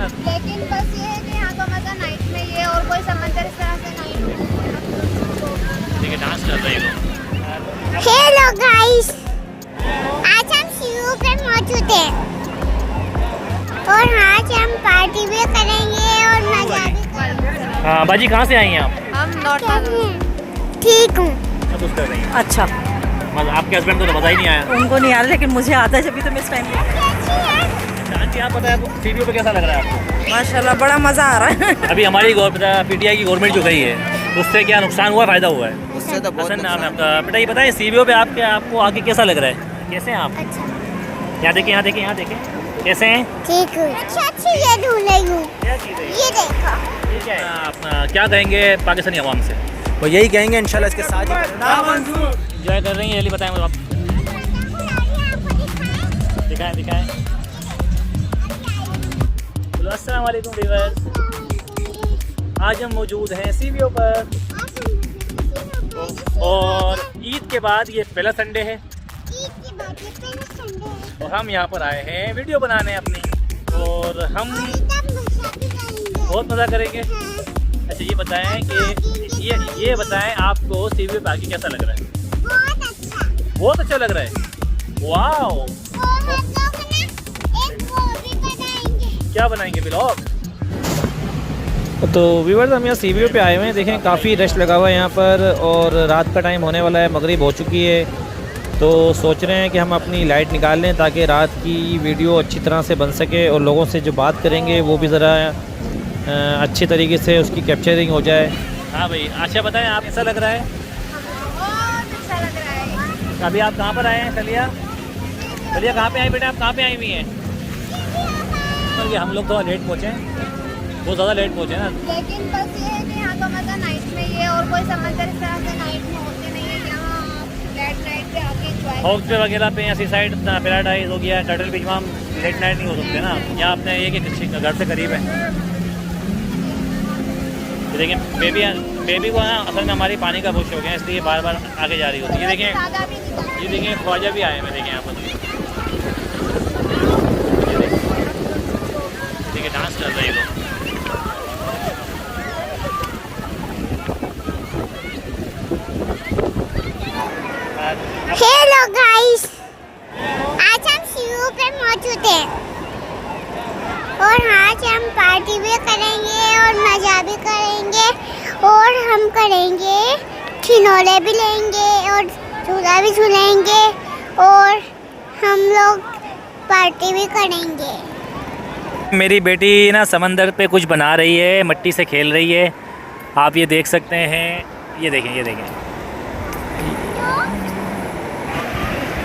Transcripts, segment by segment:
लेकिन बस ये है कि यहाँ का मजा नाइट में ये और कोई समंदर इस तरह से नहीं। ठीक है, डांस कर रहे हैं हेलो गाइस, आज हम सीयू पे मौजूद हैं और आज हम पार्टी भी करेंगे और मजा भी करेंगे। हाँ बाजी, कहाँ से आई हैं आप? हम नॉर्थ ठीक हूँ। क्या कुछ कर रही हैं? अच्छा, मतलब आपके हस्बैंड को तो मजा ही नहीं आया। उनको नहीं आ रहा लेकिन मुझे आता है, जब भी तो मैं इस टाइम आंटी आप बताएं, आपको सीवीओ पे कैसा लग रहा है आपको? माशाल्लाह बड़ा मज़ा आ रहा है। अभी हमारी पीटीआई की गवर्नमेंट जो गई है उससे क्या नुकसान हुआ, फायदा हुआ है? उससे तो बहुत हसन नाम है आपका। बेटा ये बताएं, सीवीओ पे आपको आगे कैसा लग रहा है? कैसे हैं आप? अच्छा यहाँ देखें, यहाँ देखें, यहाँ देखें, कैसे हैं? ठीक हूँ। अच्छा ये ढूंढ रही हूँ, क्या चीज़ है ये देखो। ये क्या है? आप क्या कहेंगे पाकिस्तानी अवाम से? वो यही कहेंगे इंशाल्लाह इसके साथ ही करना। इंजॉय कर रही हैं? जल्दी बताएं मुझे आप। दिखाएं दिखाएं। हेलो अस्सलाम वालेकुम व्यूअर्स, आज हम मौजूद हैं सीवीओ पर और ईद के बाद ये पहला संडे है और हम यहाँ पर आए हैं वीडियो बनाने अपनी, और हम बहुत मज़ा करेंगे। अच्छा ये बताएं कि ये बताएं आपको सीवीओ पे आके कैसा लग रहा है? बहुत अच्छा लग रहा है। वाओ, क्या बनाएंगे व्लॉग? तो व्यूअर्स हम यहाँ सीवीओ पे आए हुए हैं, देखें काफ़ी रश लगा हुआ है यहाँ पर और रात का टाइम होने वाला है, मगरिब हो चुकी है। तो सोच रहे हैं कि हम अपनी लाइट निकाल लें ताकि रात की वीडियो अच्छी तरह से बन सके और लोगों से जो बात करेंगे वो भी ज़रा अच्छी तरीके से उसकी कैप्चरिंग हो जाए। हाँ भाई, अच्छा बताएं आप कैसा लग रहा है? बहुत अच्छा लग रहा है। अभी आप कहाँ पर आए हैं? कलिया कहाँ पे आए बेटा? आप कहाँ पे आई हुई हैं? ये हम लोग थोड़ा लेट पहुँचे हैं, बहुत ज़्यादा लेट पहुँचे ना। लेकिन बस ये है कि यहाँ का मजा नाइट में ये और कोई समंदर इस तरह से नाइट में होते नहीं है। यहाँ लेट नाइट पे आके एंजॉय हॉक पे वगैरह पे ऐसी साइड पैराडाइज हो गया, टर्टल बीच में हम लेट नाइट नहीं हो सकते ना। यहाँ अपने ये कि घर से करीब है। देखिए बेबी को ना असल में हमारी पानी का बहुत शौक है, इसलिए बार बार आगे जा रही होती है। ये देखें ख्वाजा भी आए हैं, देखें यहाँ पर। देखिए डांस कर रहे हैं लोग। हेलो गाइस, आज हम सीयू पे मौजूद हैं और आज हम पार्टी भी करेंगे और मज़ा भी करेंगे और हम करेंगे खिलौने भी लेंगे और झूला भी झूलेंगे और हम लोग पार्टी भी करेंगे। मेरी बेटी ना समंदर पे कुछ बना रही है, मिट्टी से खेल रही है, आप ये देख सकते हैं। ये देखें, ये देखें।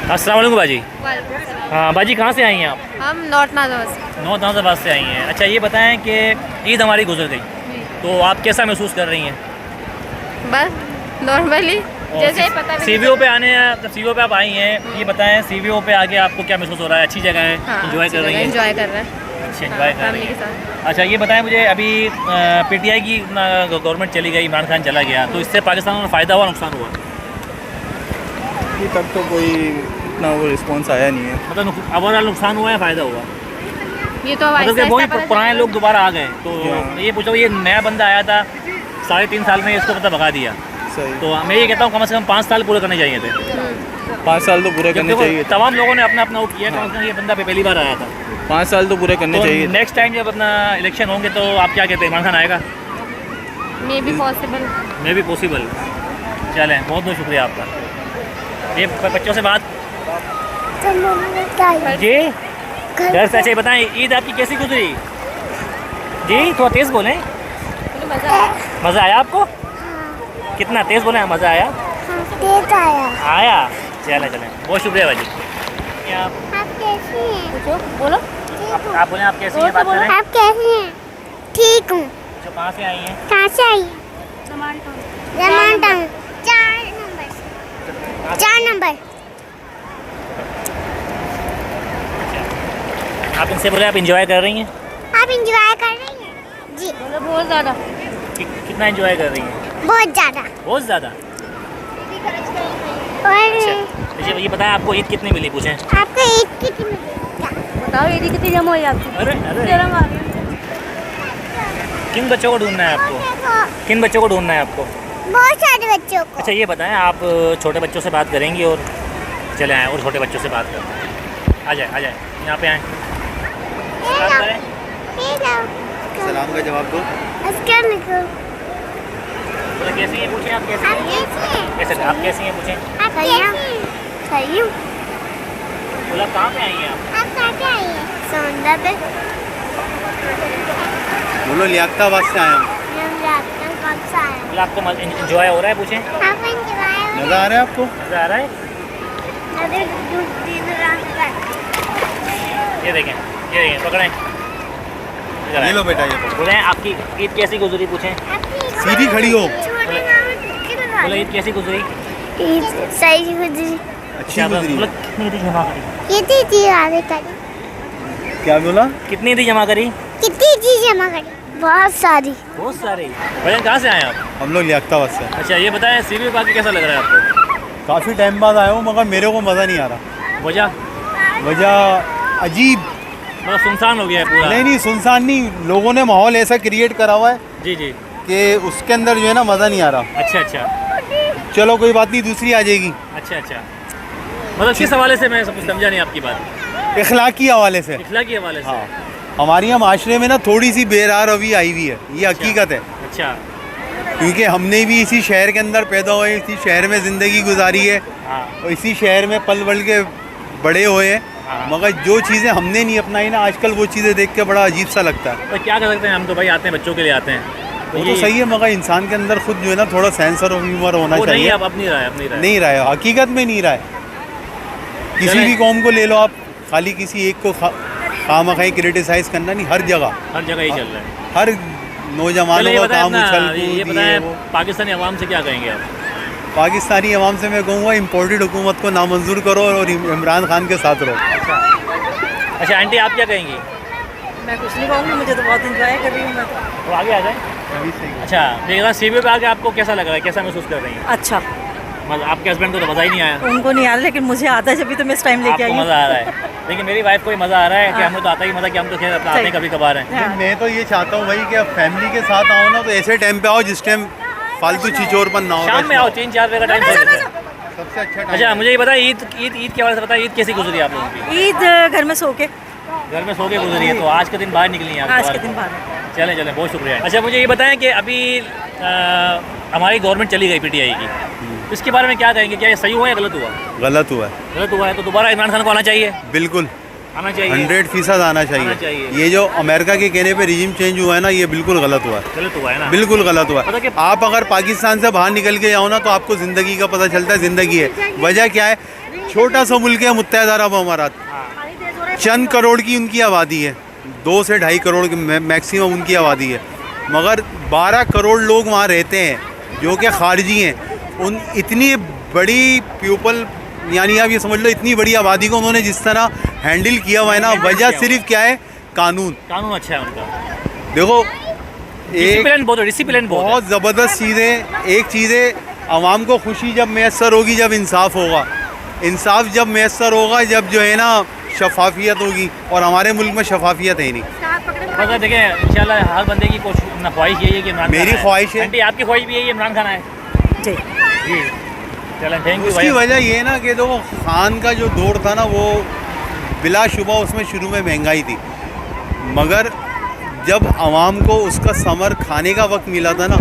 अस्सलाम वालेकुम बाजी। हाँ बाजी, कहाँ से आई हैं आप? हम नॉर्थ नाजाबाद से आई हैं। अच्छा ये बताएं कि ईद हमारी गुजर गई, तो आप कैसा महसूस कर रही हैं? बस नॉर्मली जैसे पता सीवीओ पे सीवीओ पे आप आई हैं, ये बताएं सीवीओ पे आके आपको क्या महसूस हो रहा है? अच्छी जगह है, एंजॉय कर रही हैं? एंजॉय कर रहे हैं। अच्छा एंजॉय कर रही हैं। अच्छा ये बताएं मुझे, अभी पीटीआई की गवर्नमेंट चली गई, इमरान खान चला गया, तो इससे पाकिस्तान में फ़ायदा हुआ, नुकसान हुआ? अभी तक तो कोई इतना वो रिस्पॉन्स आया नहीं है। मतलब ओवरऑल नुकसान हुआ है, फ़ायदा हुआ? ये तो मतलब कि वही पुराने लोग दोबारा आ गए, तो ये पूछो, ये नया बंदा आया था 3.5 साल में, इसको मतलब भगा दिया। सही। तो मैं ये कहता हूँ कम से कम 5 साल पूरे करने चाहिए थे। 5 साल तो पूरे करने चाहिए। तमाम लोगों ने अपना वो किया, कम से कम ये बंदा पहली बार आया था। 5 साल तो पूरे करने चाहिए। नेक्स्ट टाइम जब अपना इलेक्शन होंगे तो आप क्या कहते हैं, इमरान खान आएगा? May be possible. चलें, बहुत बहुत शुक्रिया आपका। ये बच्चों से बात जी घर से। अच्छा बताएं, ईद आपकी कैसी गुजरी जी? थोड़ा तेज़ बोलें। मज़ा आया आपको? कितना तेज़ बोले? मज़ा आया? आया। चलें, बहुत शुक्रिया भाजी। आप कैसे हैं? बोलो। आप बोलें, आप कैसी हैं? बात करें। आप कैसे हैं? ठीक हूँ। तो कहाँ से आई हैं? कहाँ से आई? जमानटाउन 4 नंबर। आप इनसे बोले आप इंजॉय कर रही हैं? आप इंजॉय कर रही हैं? जी बहुत ज़्यादा। कितना इंजॉय कर रही हैं? बहुत ज़्यादा। बहुत ज़्यादा। और अच्छा ये बताएं, आपको ईद कितनी मिली? पूछें। आपको ईद कितनी मिली? बताओ ईद कितनी जमा हुई आपकी? अरे आ गया। किन बच्चों को ढूंढना है आपको? देखो किन बच्चों को ढूंढना है आपको? बहुत सारे बच्चों को। अच्छा ये बताएं, आप छोटे बच्चों से बात करेंगी और चले आएँ और छोटे बच्चों से बात करते हैं। आ जाए यहाँ पे आएँ, बात करें। ये लो सलाम का जवाब दो। उसका निकलो। बोले कैसी हैं पूछें, आप कैसी आप हैं? कैसी हैं? कैसे आप कैसी हैं पूछें? आप कैसी हैं? सही हूँ। बोला कहाँ पे आई हैं आप? आप कहाँ पे आई हैं? समुंदर पे। बोलो लियाकताबाद से आए हम। हम रात में कब से आए हैं? बोला आपको इंजॉय हो रहा है पूछें? आप इंजॉय हो मज़ा आ रहा है आपको? मज़ा आ रहा है? अरे दिन रात का। ये देखें पकड़ें। इधर ये आएं। लो बेटा ये लो। बोले आपकी ईद कैसी गुजरी पूछें? आपकी सीधी खड़ी हो। छोटे नाम टिक्की लगा बोले ईद कैसी गुजरी? ईद सही गुजरी। अच्छी गुजरी। बोला कितनी ईद जमा करी? ये थी आगे करी। क्या बोला? कितनी ईद जमा करी? कितनी चीज जमा करी? बहुत सारी। बहुत सारी। भैया कहाँ से आए आप? हम लोग लियाकताबाद से। अच्छा ये बताएं, सीबी पार्क कैसा लग रहा है आपको? काफ़ी टाइम बाद आया हूँ मगर मेरे को मज़ा नहीं आ रहा। वजह वजह अजीब। मतलब सुनसान हो गया है पूरा। नहीं सुनसान नहीं, लोगों ने माहौल ऐसा क्रिएट करा हुआ है जी कि उसके अंदर जो है ना मज़ा नहीं आ रहा। अच्छा चलो कोई बात नहीं, दूसरी आ जाएगी। अच्छा मतलब किस हवाले से? मैं सब कुछ समझा नहीं आपकी बात। इखलाकी हवाले से। इखला के हवाले से? हाँ, हमारे यहाँ माशरे में ना थोड़ी सी बेरार रवि आई हुई है, ये हकीकत है। अच्छा क्योंकि हमने भी इसी शहर के अंदर पैदा हुए, इसी शहर में ज़िंदगी गुजारी है हाँ और इसी शहर में पल पल के बड़े हुए हैं। हाँ। मगर जो चीज़ें हमने नहीं अपनाई ना, आजकल वो चीज़ें देख के बड़ा अजीब सा लगता है। तो क्या कर सकते हैं हम? तो भाई आते हैं, बच्चों के लिए आते हैं। वो तो सही है मगर इंसान के अंदर खुद जो है ना थोड़ा सेंस और ह्यूमर होना वो नहीं चाहिए। है, अब नहीं रहा है, अब नहीं रहा है। नहीं रहा है, हकीकत में नहीं रहा है। किसी चलें। भी कौम को ले लो आप, खाली किसी एक को खामखाई क्रिटिसाइज करना नहीं, हर जगह हर जगह ही चल रहा है। हर चलो नौजवानों ये का बताएं काम अपना, उछल ये कूद ये बताएं वो। पाकिस्तानी अवाम से क्या कहेंगे आप? पाकिस्तानी अवाम से मैं कहूँगा इम्पोर्टेड हुकूमत को नामंजूर करो और इमरान खान के साथ रहो। अच्छा आंटी आप क्या कहेंगी? मैं कुछ नहीं कहूँगी, मुझे तो बहुत इंजॉय कर रही हूँ मैं तो। आगे आ जाए। अच्छा देखा सीबी पे आके आपको कैसा लग रहा है, कैसा महसूस कर रही हैं? अच्छा, मतलब आपके हस्बैंड को तो मज़ा ही नहीं आया। उनको नहीं आ रहा लेकिन मुझे आता है, जब भी तो मैं इस टाइम लेके आई आपको हूँ। मज़ा आ रहा है, लेकिन मेरी वाइफ को भी मज़ा आ रहा है कि हाँ। हमें तो आता ही मज़ा कि हम तो खैर अपना आते हैं सही। कभी कभार हैं। हाँ। मैं तो ये चाहता हूँ भाई कि आप फैमिली के साथ आओ ना तो ऐसे टाइम पे आओ जिस टाइम फालतू चिचोरपन ना हो। शाम में आओ, 3-4 बजे का टाइम है। सबसे अच्छा टाइम। अच्छा मुझे ये बताया, ईद के हवाले से बताया, ईद कैसी गुजरी आप लोगों की? ईद घर में सो के, घर में सो के गुजरी है, तो आज के दिन बाहर निकली हैं आप? आज के दिन बाद चलें बहुत शुक्रिया। अच्छा मुझे ये बताएं कि अभी हमारी गवर्नमेंट चली गई पीटीआई की, इसके बारे में क्या कहेंगे? क्या ये सही हुआ या गलत हुआ? गलत हुआ है, गलत हुआ है तो दोबारा इमरान खान को आना चाहिए? बिल्कुल आना चाहिए, 100% आना आना चाहिए। चाहिए। ये जो अमेरिका के कहने पे रिजीम चेंज हुआ है ना, ये बिल्कुल गलत हुआ है। गलत हुआ है ना? बिल्कुल गलत हुआ पता है। कि- आप अगर पाकिस्तान से बाहर निकल के जाओ ना तो आपको ज़िंदगी का पता चलता है ज़िंदगी है। वजह क्या है? छोटा सा मुल्क है मुत्तहदा अरब अमारात, चंद करोड़ की उनकी आबादी है, 2 से 2.5 करोड़ की मैक्सिमम उनकी आबादी है, मगर 12 करोड़ लोग वहाँ रहते हैं जो कि खारजी हैं। उन इतनी बड़ी पीपल, यानी आप ये समझ लो इतनी बड़ी आबादी को उन्होंने जिस तरह हैंडल किया हुआ है ना, वजह सिर्फ क्या है? कानून अच्छा है उनका। देखो एक डिसिप्लिन बहुत ज़बरदस्त चीज़ है। एक चीज़ है, आवाम को खुशी जब मैसर होगी जब इंसाफ होगा, इंसाफ जब मैसर होगा जब जो है ना शफाफियत होगी, और हमारे मुल्क में शफाफियत है नहीं। बस देखें इंशाल्लाह हर बंदे की ख्वाहिश यही है कि इमरान मेरी खान आए। ख्वाहिश है। आंटी आपकी ख्वाहिश भी यही है इमरान खान आए? जी। जी चलें, थैंक यू उसकी भाई। वजह ये है ना कि देखो खान का जो दौर था ना वो बिलाशुबा उसमें शुरू में महंगाई थी, मगर जब आवाम को उसका समर खाने का वक्त मिला था ना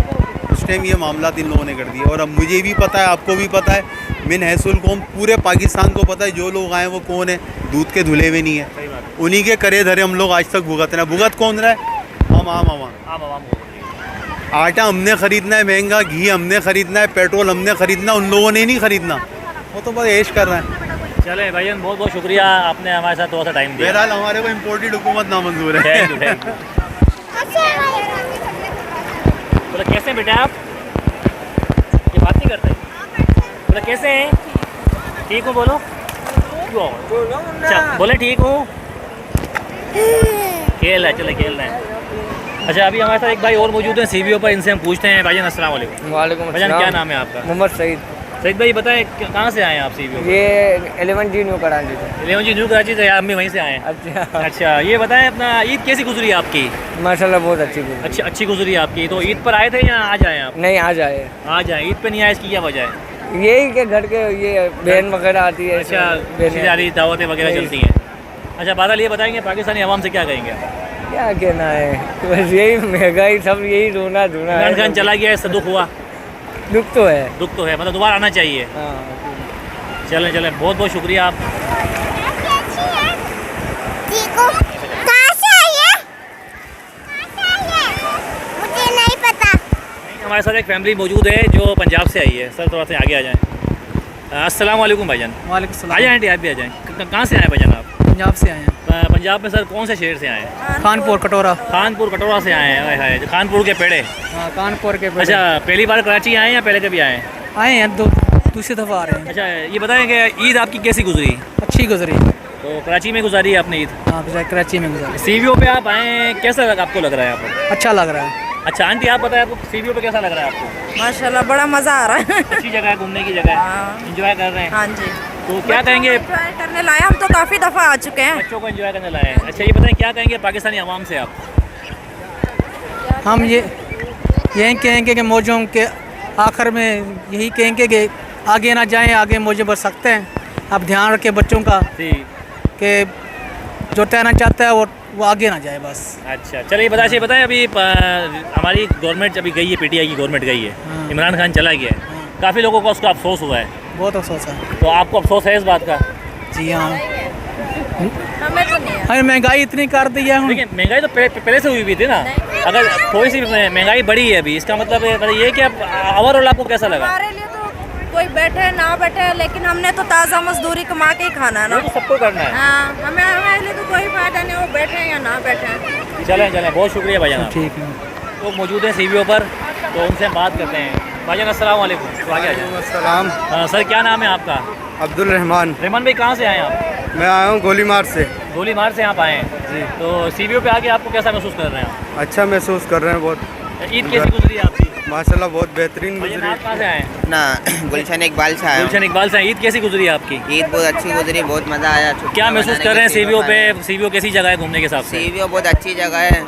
उस टाइम ये मामला इन लोगों ने कर दिया। और अब मुझे भी पता है, आपको भी पता है, मिन हैसुल कौम पूरे पाकिस्तान को पता है जो लोग आए वो कौन है, दूध के धुले हुए नहीं है, सही बात उन्हीं के करे धरे हम लोग आज तक भुगत रहे हैं। भुगत कौन रहा है? हम आम आवाम। आम आवाम को। आटा हमने ख़रीदना है महंगा, घी हमने ख़रीदना है, पेट्रोल हमने ख़रीदना, उन लोगों ने नहीं ख़रीदना, वो तो बस ऐश कर रहे हैं। चले भाईजान बहुत बहुत शुक्रिया, आपने हमारे साथ थोड़ा सा टाइम दिया। बहरहाल हमारे को इम्पोर्टेड हुकूमत नामंजूर है। Thank you. बोला कैसे हैं बेटा आप? ये बात नहीं करते? बोला कैसे हैं? ठीक हूँ बोलो। अच्छा बोले ठीक हूँ। खेल है, चले खेल रहे हैं। अच्छा अभी हमारे साथ एक भाई और मौजूद हैं सीबीओ पर, इनसे हम पूछते हैं। भाईजान अस्सलाम वालेकुम। वालेकुम भाईजान अस्सलाम। क्या नाम है आपका? मोहम्मद सईद। सईद भाई बताएं कहाँ से आए हैं आप सीबीओ? ये 11G न्यू कराची से। 11G न्यू कराची से, आप भी वहीं से आए हैं? अच्छा अच्छा, ये बताएं अपना ईद कैसी गुजरी है आपकी? माशाल्लाह बहुत अच्छी गुजरी। अच्छी अच्छी गुजरी है आपकी। तो ईद पर आए थे या आज आए आप? नहीं आज आए। आज आए। ईद पे नहीं आए, इसकी क्या वजह है? यही के घर के ये बहन वगैरह आती है। अच्छा, रिश्तेदारी दावतें वगैरह चलती हैं। अच्छा, बादल ये बताएंगे पाकिस्तानी अवाम से क्या कहेंगे आप? क्या कहना है, बस यही महंगाई सब यही रोना धोना इमरान खान है। चला गया, इससे दुख हुआ? दुख तो है। दुख तो है, मतलब दोबारा आना चाहिए। हाँ चलें चलें, बहुत बहुत शुक्रिया आप। देखो कहाँ से आई है? मुझे नहीं पता। हमारे साथ एक फैमिली मौजूद है जो पंजाब से आई है। सर थोड़ा सा आगे आ जाएँ। अस्सलाम वालेकुम भाईजान। वालेकुम आ सलाम। जाएँ आंटी, आप भी आ जाएँ। कहाँ से आए भाईजान आप? पंजाब से आए हैं। पंजाब में सर कौन से शहर से आए हैं? कानपुर कटोरा। खानपुर कटोरा से आए हैं। हाय हाय, खानपुर के पेड़े। हाँ कानपुर के पेड़े। अच्छा, पहली बार कराची आए हैं या पहले कभी आए हैं? आए हैं दूसरी दफ़ा आ रहे हैं। अच्छा, ये बताएं कि ईद आपकी कैसी गुजरी? अच्छी गुजरी। तो कराची में गुजारी है आपने ईद? हाँ कराची में गुजरी। सीबीओ पे आप आए हैं, कैसा लगा आपको लग रहा है यहाँ पर? अच्छा लग रहा है। अच्छा आंटी आप बताएं, आपको सीबीओ पे कैसा लग रहा है आपको? माशाल्लाह बड़ा मज़ा आ रहा है। अच्छी जगह है, घूमने की जगह है, एंजॉय कर रहे हैं। हाँ जी। तो क्या कहेंगे? एंजॉय करने लाए, हम तो काफ़ी दफ़ा आ चुके हैं। बच्चों को एंजॉय करने लाए हैं। अच्छा ये बताएं क्या कहेंगे पाकिस्तानी अवाम से आप? हम यही कहेंगे कि मौजों के आखिर में यही कहेंगे कि आगे ना जाएं, आगे मौजे बढ़ सकते हैं। आप ध्यान रखें बच्चों का ठीक। कि जो तैरना चाहता है वो आगे ना जाए बस। अच्छा चलिए बताएं अभी हमारी गवर्नमेंट अभी गई है, पीटीआई की गवर्नमेंट गई है, हाँ। इमरान खान चला गया है, काफ़ी लोगों को उसका अफसोस हुआ है। बहुत अफसोस है। तो आपको अफसोस है इस बात का? जी हाँ। हमें तो नहीं है। अरे महंगाई इतनी कर दी है। देखिए महंगाई तो पहले से हुई भी थी ना। अगर थोड़ी सी महंगाई बढ़ी है अभी, इसका मतलब ये है कि अब ओवरऑल आपको कैसा लगा? हमारे लिए तो कोई बैठे ना बैठे, लेकिन हमने तो ताज़ा मजदूरी कमा के ही खाना है ना। वो तो सबको करना है। हाँ, हमारे लिए तो कोई फायदा नहीं, वो बैठे या ना बैठे। चलें बहुत शुक्रिया भाईजान। ठीक है। तो मौजूद हैं सीबीओ पर, तो उनसे हम बात करते हैं। भाईजान अस्सलाम वालेकुम। तो आगे आ जाए। सलाम। सर क्या नाम है आपका? अब्दुल रहमान। रहमान भाई कहाँ से आए हैं आप? मैं आया हूँ गोलीमार से। गोलीमार से आप आए हैं जी। तो सीबीओ पे आके आपको कैसा महसूस कर रहे हैं आप? अच्छा महसूस कर रहे हैं बहुत। ईद कैसी गुजरी है आपकी? माशाल्लाह बहुत बेहतरीन भाईजान गुजरी। आप कहाँ से आए हैं? ना गुलशन इकबाल से आया हूँ। गुलशन इकबाल से आए। ईद कैसी गुजरी है आपकी? ईद बहुत अच्छी गुजरी, बहुत मज़ा आया। क्या महसूस कर रहे हैं सीबीओ पे? सीबीओ कैसी जगह है घूमने के हिसाब से? सीबीओ बहुत अच्छी जगह है,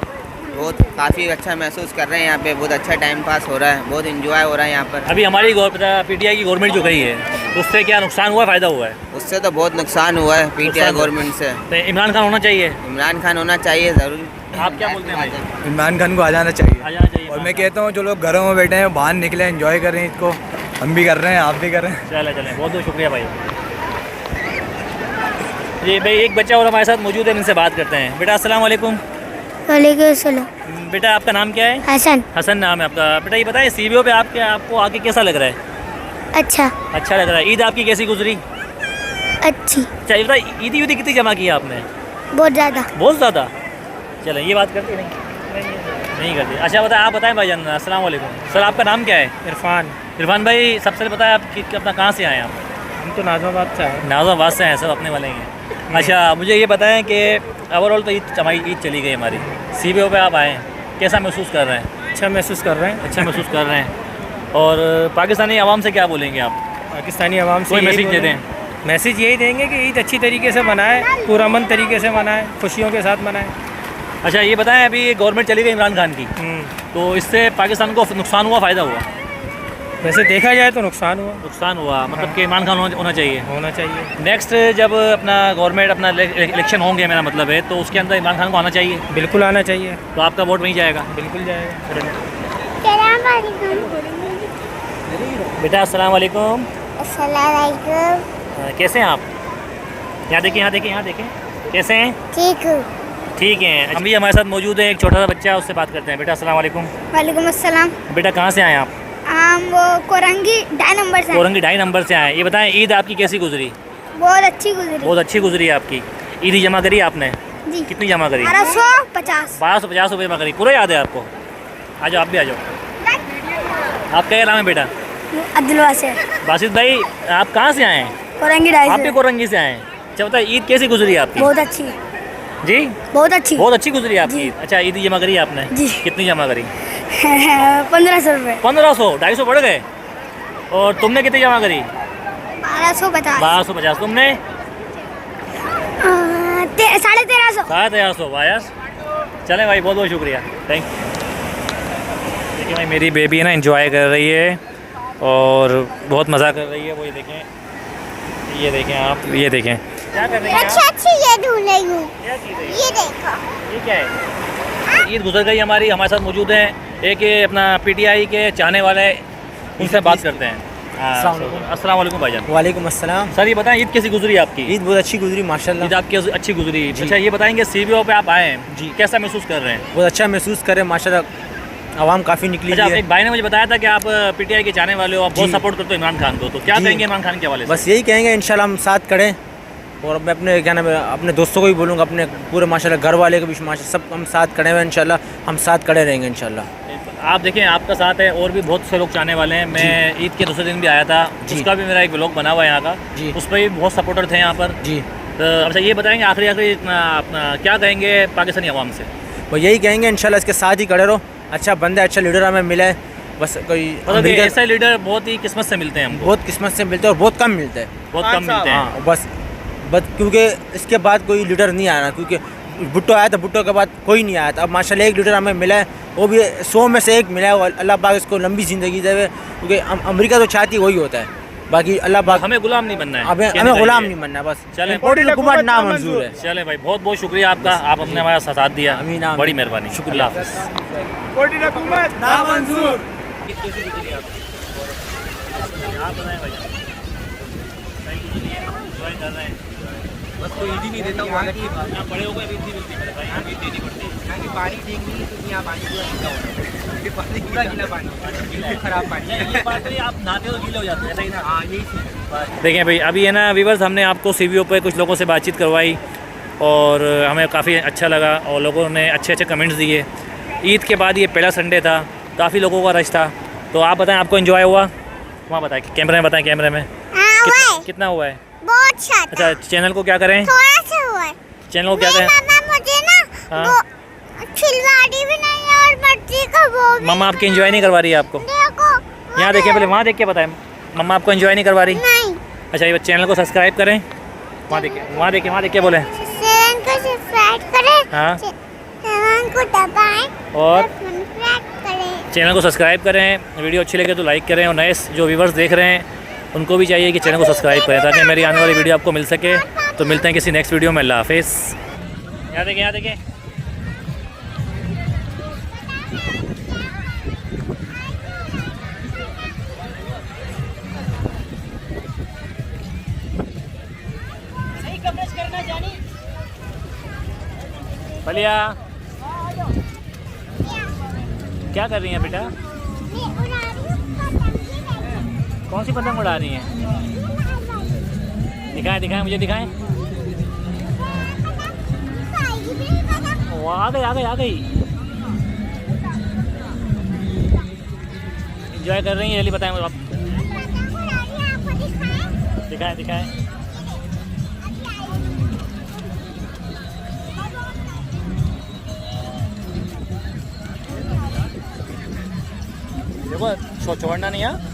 बहुत काफ़ी अच्छा महसूस कर रहे हैं यहाँ पे। बहुत अच्छा टाइम पास हो रहा है, बहुत इंजॉय हो रहा है यहाँ पर। अभी हमारी पीटीआई की गवर्नमेंट जो गई है उससे क्या नुकसान हुआ, फ़ायदा हुआ है? उससे तो बहुत नुकसान हुआ है पीटीआई गवर्नमेंट से। तो इमरान खान होना चाहिए। इमरान खान होना चाहिए ज़रूर। आप क्या बोलते हैं भाई? इमरान खान को आ जाना चाहिए। आ जाना चाहिए। और मैं कहता हूँ जो लोग घरों में बैठे हैं बाहर निकले, एंजॉय कर रहे हैं इसको। हम भी कर रहे हैं, आप भी कर रहे हैं। चलें बहुत बहुत शुक्रिया भाई। जी भाई एक बच्चा और हमारे साथ मौजूद है, इनसे बात करते हैं। बेटा अस्सलाम वालेकुम। वालेकुम सलाम। बेटा आपका नाम क्या है? हसन। हसन नाम है आपका। बेटा ये बताइए सीबीओ पे आपको आके कैसा लग रहा है? अच्छा। अच्छा लग रहा है। ईद आपकी कैसी गुजरी? अच्छी। अच्छा ये बताइए ईदी वीदी कितनी जमा की आपने? बहुत ज़्यादा। बहुत ज़्यादा। चलें ये बात करते नहीं करते। अच्छा आप बताएं भाईजान। अस्सलाम वालेकुम। सर आपका नाम क्या है? इरफान। इरफान भाई सबसे बताएं आप अपना कहाँ से आए हैं आप? हम तो नाज़ाबाद से आए। नाज़ाबाद से हैं, सब अपने वाले ही हैं। अच्छा मुझे ये बताएं कि ओवरऑल तो हमारी ईद चली गई हमारी, सीबीओ पे आप आए हैं, कैसा महसूस कर रहे हैं? अच्छा महसूस कर रहे हैं। अच्छा महसूस कर रहे हैं। और पाकिस्तानी आवाम से क्या बोलेंगे आप? पाकिस्तानी आवाम से कोई यही मैसेज दे बोलें- दें। मैसेज यही देंगे कि ईद अच्छी तरीके से मनाएं, पुरअमन तरीके से मनाएं, खुशियों के साथ मनाएं। अच्छा ये बताएं अभी गवर्नमेंट चली गई इमरान खान की, तो इससे पाकिस्तान को नुकसान हुआ, फ़ायदा हुआ? वैसे देखा जाए तो नुकसान हुआ। नुकसान हुआ, मतलब कि इमरान खान होना चाहिए। होना चाहिए। नेक्स्ट जब अपना गवर्नमेंट अपना इलेक्शन होंगे, मेरा मतलब है, तो उसके अंदर इमरान खान को आना चाहिए। बिल्कुल आना चाहिए। तो आपका वोट वहीं जाएगा? बिल्कुल जाएगा। बेटा अस्सलाम वालेकुम। अस्सलामुअलैकुम। कैसे हैं आप? यहाँ देखें कैसे हैं? ठीक हूँ। ठीक हैं। अभी हमारे साथ मौजूद है एक छोटा सा बच्चा, उससे बात करते हैं। बेटा अस्सलाम वालेकुम। वालेकुम अस्सलाम। बेटा कहाँ से आए हैं आप? हम वो कोरंगी 2 नंबर से। कोरंगी 2.5 नंबर से आए। ये बताएं ईद आपकी कैसी गुजरी? बहुत अच्छी गुजरी। बहुत अच्छी गुजरी है आपकी। ईदी जमा करी आपने? जी। कितनी जमा करी? 1250। 1250 रुपये जमा करी। पूरा याद है आपको? आ जाओ, आप भी आ जाओ। आपका क्या नाम है बेटा? अब्दुल से। बासित भाई आप कहाँ से आए हैं? कोरंगी आप भी कोरंगी से आए हैं। अच्छा बताइए ईद कैसी गुजरी है आपकी? बहुत अच्छी। जी बहुत अच्छी। बहुत अच्छी गुजरी है आपकी ईद। अच्छा ईद जमा करी आपने? जी। कितनी जमा करी? 1500 रुपये। 1500, 250 बढ़ गए। और तुमने कितनी जमा करी? 1250। 1250। तुमने? 1350। 1350। वायस चलें भाई, बहुत बहुत शुक्रिया, थैंक यू। देखिए भाई मेरी बेबी है ना एंजॉय कर रही है और बहुत मज़ा कर रही है। वो ये देखें आप, ये देखें क्या कर रही है। अच्छी ये ढूंढ रही हूँ। क्या चीज़ है ये देखो। ये क्या है? ईद गुजर गई हमारी, हमारे साथ मौजूद हैं एक ये अपना पीटीआई के चाहने वाले, उनसे बात करते हैं। अस्सलाम वालेकुम भाईजान। वालेकुम अस्सलाम। सर ये बताएं ईद कैसी गुजरी आपकी? ईद बहुत अच्छी गुजरी माशाल्लाह। ईद आपकी अच्छी गुजरी। अच्छा ये बताएंगे सीबीओ पे आप आए हैं जी, कैसा महसूस कर रहे हैं? बहुत अच्छा महसूस कर रहे हैं माशाल्लाह, आवाम काफ़ी निकली अच्छा है। एक भाई ने मुझे बताया था कि आप पीटीआई के चाहने वाले हो, आप बहुत जी। सपोर्ट करते हो इमरान खान को, तो क्या जी। कहेंगे इमरान खान के हवाले से? बस यही कहेंगे इंशाल्लाह हम साथ खड़े, और मैं अपने क्या नाम है अपने दोस्तों को भी बोलूँगा, अपने पूरे माशाल्लाह घर वाले को भी माशाल्लाह सब हम साथ खड़े हुए इंशाल्लाह, हम साथ खड़े रहेंगे इंशाल्लाह। आप देखें आपका साथ है और भी बहुत से लोग चाहने वाले हैं। मैं ईद के दूसरे दिन भी आया था, जी। उसका भी मेरा एक व्लॉग बना हुआ है यहाँ का, जी। उस पर भी बहुत सपोर्टर थे यहाँ पर जी, तो अच्छा ये बताएंगे आखिरी अपना क्या कहेंगे पाकिस्तानी अवाम से? वो यही कहेंगे इंशाल्लाह इसके साथ ही खड़े रहो, अच्छा बंदा अच्छा लीडर हमें मिला है, बस कोई मतलब ऐसे लीडर बहुत ही किस्मत से मिलते हैं हमको, बहुत किस्मत से मिलते हैं और बहुत कम मिलते हैं, बहुत कम मिलते हैं। हाँ बस क्योंकि इसके बाद कोई लीडर नहीं आया ना, क्योंकि भुट्टो आया था, भुट्टो के बाद कोई नहीं आया था। अब माशाल्लाह एक लीडर हमें मिला है, वो भी 100 में से एक मिला है, अल्लाह पाक इसको लंबी ज़िंदगी देवे, क्योंकि अमेरिका तो चाहती वही होता है, बाकी अल्लाह पाक हमें गुलाम नहीं बनना है, हमें गुलाम नहीं बनना है, बस चलें हुकूमत नामंजूर है। चलें भाई बहुत बहुत शुक्रिया आपका, आप अपने हमारा साथ दिया, आमीन, आमीन। बड़ी मेहरबानी, शुक्रिया। बस कोई ईद ही नहीं देता हूँ, यहाँ बड़े हो गए अभी ईद नहीं मिलती मेरे भाई, यहाँ ईद देनी पड़ती है। यहाँ की पानी ठीक नहीं है क्योंकि यहाँ पानी पूरा गीला होता है, पानी पूरा गीला पानी, खराब पानी। ये बात नहीं, आप नहाते हो गीले हो जाते हैं, सही ना? हाँ यही देखें भाई अभी है ना व्यूअर्स, हमने आपको सीवीओ पे कुछ लोगों से बातचीत करवाई और हमें काफ़ी अच्छा लगा और लोगों ने अच्छे अच्छे कमेंट्स दिए। ईद के बाद ये पहला संडे था, काफ़ी लोगों का रश था, तो आप बताएं आपको एंजॉय हुआ? वहाँ बताएं कैमरे में, बताएं कैमरे में कितना हुआ है? बहुत अच्छा चैनल को क्या करें? थोड़ा सा हुआ है। चैनल को क्या करें? मामा मुझे ना वो खिलवाड़ी भी नहीं है और बच्ची का वो भी मम्मा आपकी एंजॉय नहीं करवा रही है आपको? देखो यहाँ देखिए, पहले वहाँ देख के बताएं, मम्मा आपको एंजॉय नहीं करवा रही? नहीं। अच्छा ये चैनल को सब्सक्राइब करें, वहाँ देखिए, वहाँ देखिए, वहाँ देख के बोलें चैनल को सब्सक्राइब करें, हाँ, चैनल को दबाएं और सब्सक्राइब करें। चैनल को सब्सक्राइब करें, वीडियो अच्छी लगे तो लाइक करें, और नए जो व्यूवर्स देख रहे हैं उनको भी चाहिए कि चैनल को सब्सक्राइब करें ताकि मेरी आने वाली वीडियो आपको मिल सके। तो मिलते हैं किसी नेक्स्ट वीडियो में, अल्लाह हाफिज़। यहाँ देखें, यहाँ देखें, बलिया क्या कर रही हैं बेटा? कौन सी पतंग उड़ा रही हैं? दिखाएं दिखाएं, मुझे दिखाएं। वो आ गई, आ गई, आ गई। एंजॉय कर रही हैं, जल्दी बताएं मुझे आप। दिखाएं दिखाएं। देखो छोड़ना नहीं है।